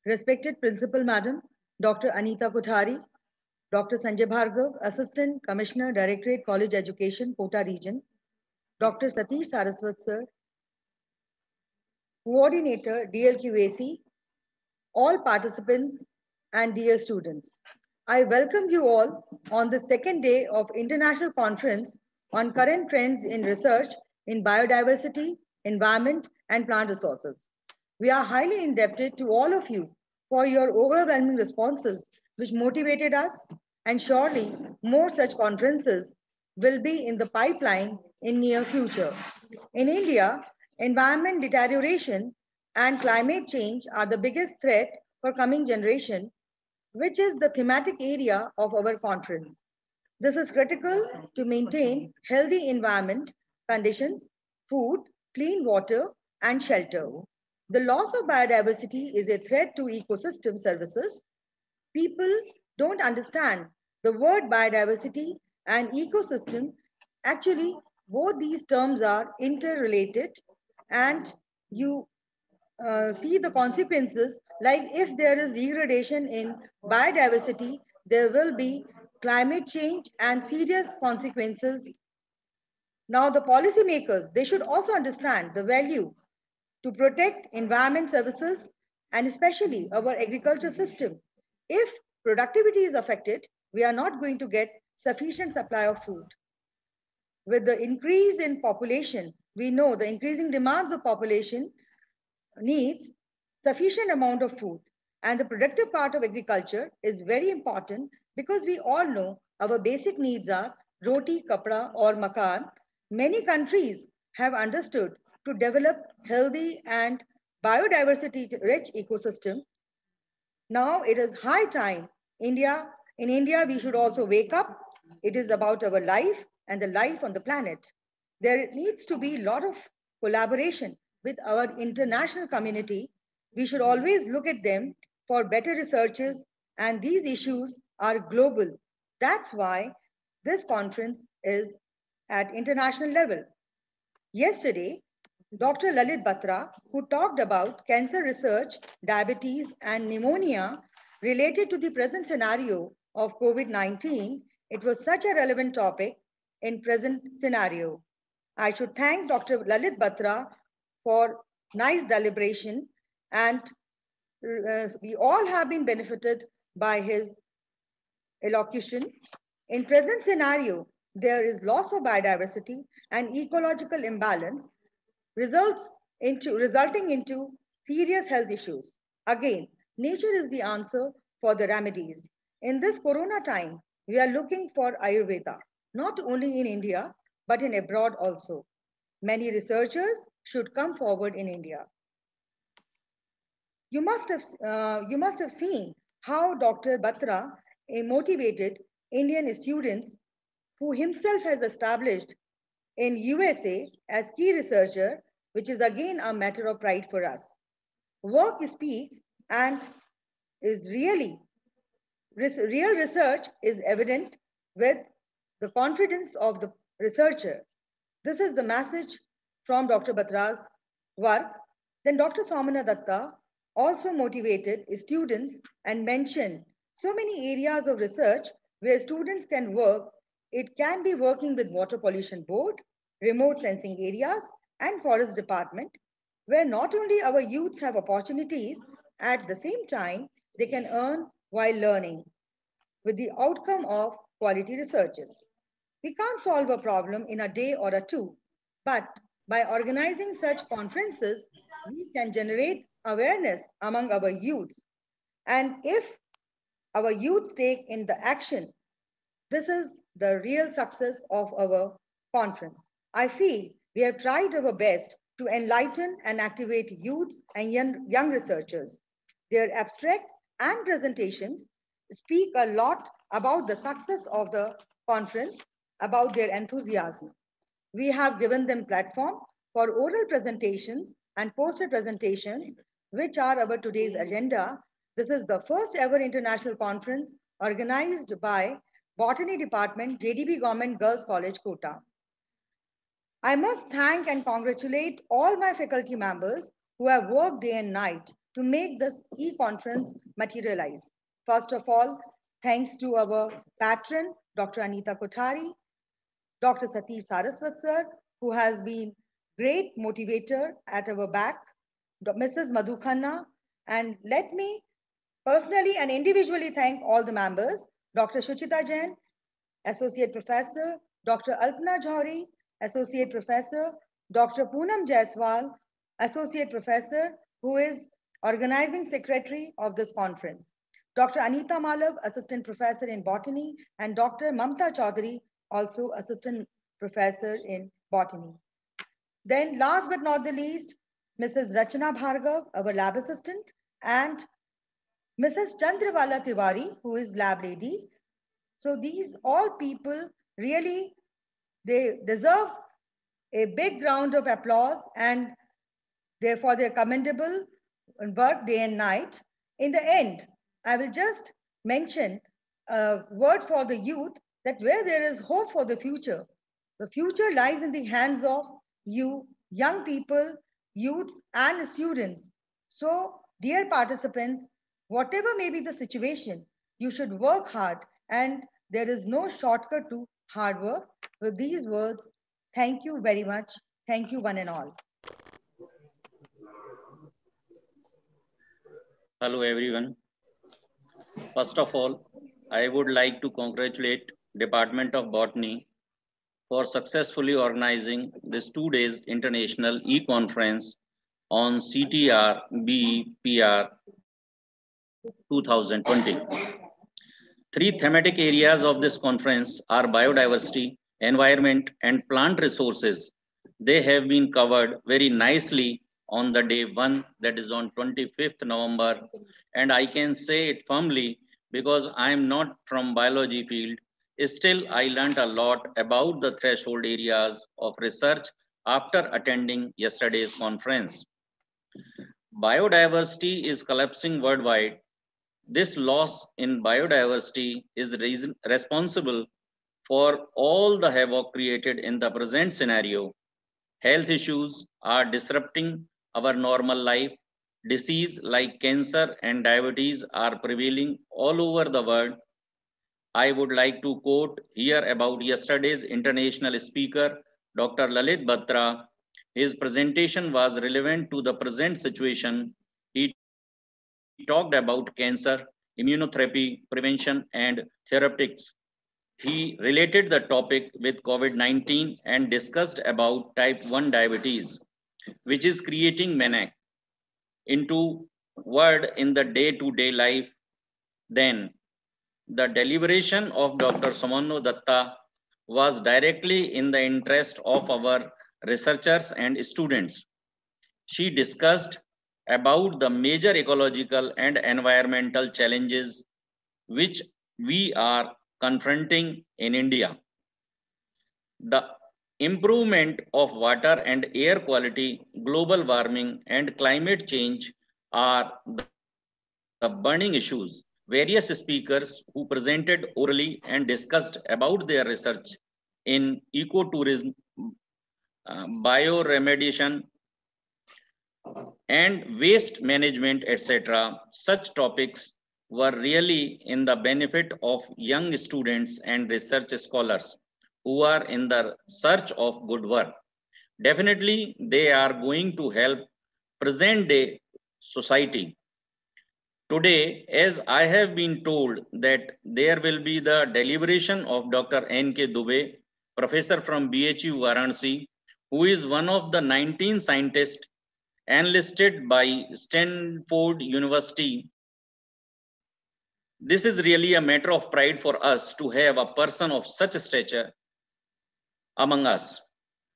Respected Principal Madam, Dr. Anita Kothari, Dr. Sanjay Bhargav, Assistant Commissioner, Directorate College Education, Kota Region, Dr. Satish Saraswat Sir, Coordinator, DLQAC, all participants and dear students. I welcome you all on the second day of International Conference on Current Trends in Research in Biodiversity, Environment and Plant Resources. We are highly indebted to all of you for your overwhelming responses which motivated us, and surely more such conferences will be in the pipeline in near future. In India, environment deterioration and climate change are the biggest threat for coming generation, which is the thematic area of our conference. This is critical to maintain healthy environment conditions, food, clean water, and shelter. The loss of biodiversity is a threat to ecosystem services. People don't understand the word biodiversity and ecosystem. Actually, both these terms are interrelated, and you see the consequences, like if there is degradation in biodiversity, there will be climate change and serious consequences. Now, the policymakers, they should also understand the value to protect environment services and especially our agriculture system. If productivity is affected, we are not going to get sufficient supply of food. With the increase in population, we know the increasing demands of population needs sufficient amount of food, and the productive part of agriculture is very important because we all know our basic needs are roti, kapra or makan. Many countries have understood to develop healthy and biodiversity rich ecosystem. Now it is high time in India we should also wake up. It is about our life and the life on the planet. There needs to be a lot of collaboration with our international community. We should always look at them for better researches, and these issues are global. That's why this conference is at international level. Yesterday, Dr. Lalit Batra, who talked about cancer research, diabetes, and pneumonia related to the present scenario of COVID-19, it was such a relevant topic in present scenario. I should thank Dr. Lalit Batra for nice deliberation, and we all have been benefited by his elocution. In present scenario, there is loss of biodiversity and ecological imbalance resulting into serious health issues. Again, nature is the answer for the remedies. In this corona time, we are looking for Ayurveda, not only in India, but in abroad also. Many researchers should come forward in India. You must have seen how Dr. Batra motivated Indian students who himself has established in USA as key researcher, which is again a matter of pride for us. Work speaks, and is real research is evident with the confidence of the researcher. This is the message from Dr. Batra's work. Then Dr. Somana Datta also motivated students and mentioned so many areas of research where students can work. It can be working with Water Pollution Board, remote sensing areas, and Forest Department, where not only our youths have opportunities, at the same time, they can earn while learning with the outcome of quality researches. We can't solve a problem in a day or a two, but by organizing such conferences, we can generate awareness among our youths. And if our youths take in the action, this is the real success of our conference. I feel we have tried our best to enlighten and activate youths and young researchers. Their abstracts and presentations speak a lot about the success of the conference, about their enthusiasm. We have given them platform for oral presentations and poster presentations, which are our today's agenda. This is the first ever international conference organized by Botany Department, JDB Government Girls College, Kota. I must thank and congratulate all my faculty members who have worked day and night to make this e-conference materialize. First of all, thanks to our patron, Dr. Anita Kothari, Dr. Satish Saraswat sir, who has been great motivator at our back, Mrs. Madhu Khanna, and let me personally and individually thank all the members, Dr. Shuchita Jain, Associate Professor, Dr. Alpana Jhauri, Associate Professor, Dr. Poonam Jaiswal, Associate Professor, who is Organizing Secretary of this conference, Dr. Anita Malav, Assistant Professor in Botany, and Dr. Mamta Chaudhary, also Assistant Professor in Botany. Then last but not the least, Mrs. Rachana Bhargav, our lab assistant, and Mrs. Chandrawala Tiwari, who is lab lady. So these all people really, they deserve a big round of applause and therefore they're commendable work day and night. In the end, I will just mention a word for the youth that where there is hope for the future lies in the hands of you, young people, youths and students. So dear participants, whatever may be the situation, you should work hard and there is no shortcut to hard work. With these words, thank you very much. Thank you one and all. Hello everyone. First of all, I would like to congratulate Department of Botany for successfully organizing this 2 days international e-conference on CTR BPR 2020. Three thematic areas of this conference are biodiversity, environment, and plant resources. They have been covered very nicely on the day one, that is on 25th November. And I can say it firmly because I am not from biology field. Still, I learned a lot about the threshold areas of research after attending yesterday's conference. Biodiversity is collapsing worldwide. This loss in biodiversity is responsible for all the havoc created in the present scenario. Health issues are disrupting our normal life. Disease like cancer and diabetes are prevailing all over the world. I would like to quote here about yesterday's international speaker, Dr. Lalit Batra. His presentation was relevant to the present situation. He talked about cancer, immunotherapy, prevention, and therapeutics. He related the topic with COVID-19 and discussed about type 1 diabetes, which is creating maniac into word in the day-to-day life. Then the deliberation of Dr. Samanno Datta was directly in the interest of our researchers and students. She discussed about the major ecological and environmental challenges which we are confronting in India. The improvement of water and air quality, global warming, and climate change are the burning issues. Various speakers who presented orally and discussed about their research in ecotourism, bioremediation, and waste management, etc. Such topics were really in the benefit of young students and research scholars who are in the search of good work. Definitely, they are going to help present day society. Today, as I have been told that there will be the deliberation of Dr. N.K. Dubey, professor from BHU Varanasi, who is one of the 19 scientists enlisted by Stanford University. This is really a matter of pride for us to have a person of such stature among us.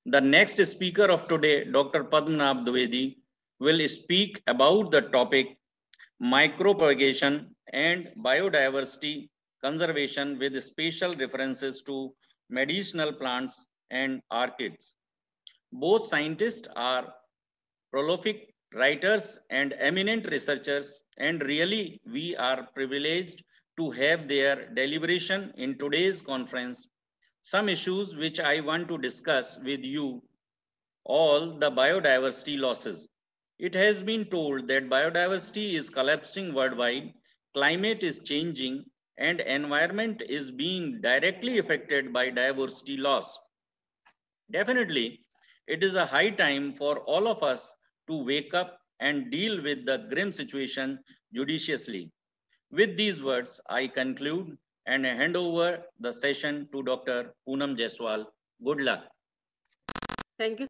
The next speaker of today, Dr. Padmanabh Dwivedi, will speak about the topic micropropagation and biodiversity conservation with special references to medicinal plants and orchids. Both scientists are prolific writers and eminent researchers, and really we are privileged to have their deliberation in today's conference. Some issues which I want to discuss with you all: the biodiversity losses. It has been told that biodiversity is collapsing worldwide, climate is changing, and environment is being directly affected by diversity loss. Definitely, it is a high time for all of us to wake up and deal with the grim situation judiciously. With these words, I conclude and hand over the session to Dr. Poonam Jaiswal. Good luck. Thank you